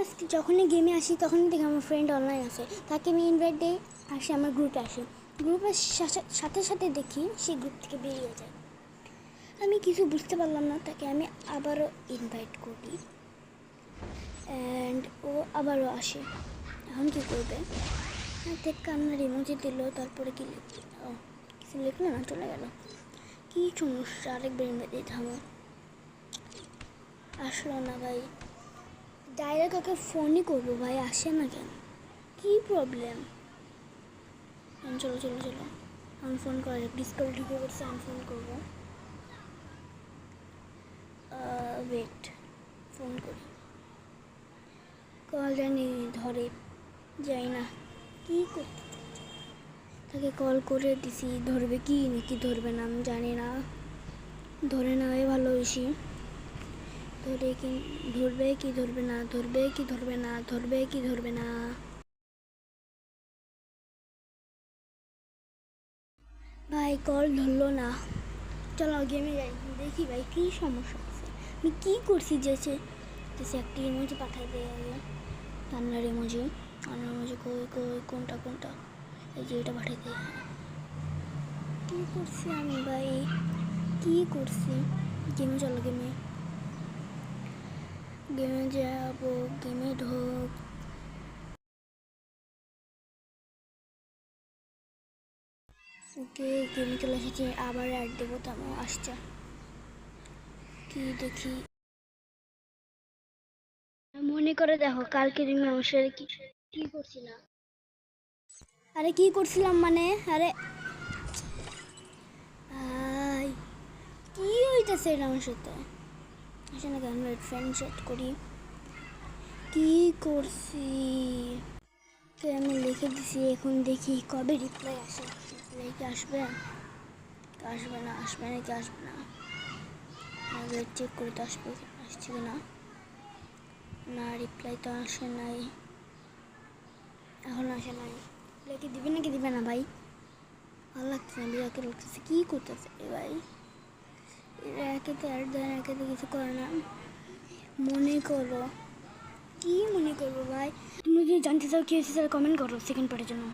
আজকে যখনই গেমে আসি তখনই দেখি আমার ফ্রেন্ড অনলাইন আছে, তাকে আমি ইনভাইট দিই, আসে আমার গ্রুপে আসে। গ্রুপের সাথে সাথে দেখি সে গ্রুপ থেকে বেরিয়ে যায়। আমি কিছু বুঝতে পারলাম না, তাকে আমি আবারও ইনভাইট করি অ্যান্ড ও আবারও আসে। এখন কী করবে? দেখ কান্নার ইমোজি দিল, তারপরে কি লিখবে? ও কিছু লিখলো না, চলে গেল। কী সমস্যা? আরেকবার ইনভাইট দিতে হবে। আসলো না ভাই, ডাইরেক্ট ওকে ফোনই করবো ভাই, আসে না কেন? কী প্রবলেম? চলো চলো চলো, আমি ফোন করা যাক। ডিসকাউন্ট ঢুকে করছে, আমি ফোন করবো। ওয়েট, ফোন করি। কল জানি ধরে, যাই না, কী করতে? তাকে কল করে দিছি, ধরবে কি নাকি ধরবে না আমি জানি না। ধরে নেওয়াই ভালোবেসি। ধরবে কি ধরবে না, ধরবে কি ধরবে না, ধরবে কি ধরবে না। ভাই কল ধরলো না। চলো গেমে যাই, দেখি ভাই কী সমস্যা আছে। আমি কী করছি যেছে একটা ইমোজি পাঠাই দেয় আগে, কান্নার ইমোজি। কান্নার ইমোজি কই কই, কোনটা কোনটা? এই যে এটা পাঠাই দেয়। কী করছি আমি ভাই, কী করছি? গেমে চলো, গেমে গেমে যাবো, গেমে ঢোক। ওকে গেমে চলে এসেছি, আবার অ্যাড দেবো, তেমন আসছে কি দেখি। মনে করে দেখো কালকে তুমি আমার সাথে কি করছিলাম? আরে কি করছিলাম মানে, আরে ভাই কি হইতেছে এটা আমার সাথে? আসলে না, আমরা ফ্রেন্ড সেট করি। কি করছি? তো আমি লিখে দিছি, এখন দেখি কবে রিপ্লাই আসে। রিপ্লাই কি আসবে? আসবে না, আসবে নাকি আসবে না? ওয়েট চেক করে তো আসবে, আসছে কি না। না রিপ্লাই তো আসে নাই, এখন আসে নাই। রিপ্লাই কি দিবে নাকি দিবে না ভাই? ভালো লাগছে না, বিরাকে লাগতেছে। কী করতেছে ভাই? এরা একেতে আর দেয়, একেতে কিছু করে না। মনে করো, কি মনে করবো ভাই? তুমি যদি জানতে চাও কি হয়েছে তাহলে কমেন্ট করো সেকেন্ড পার্টের জন্য।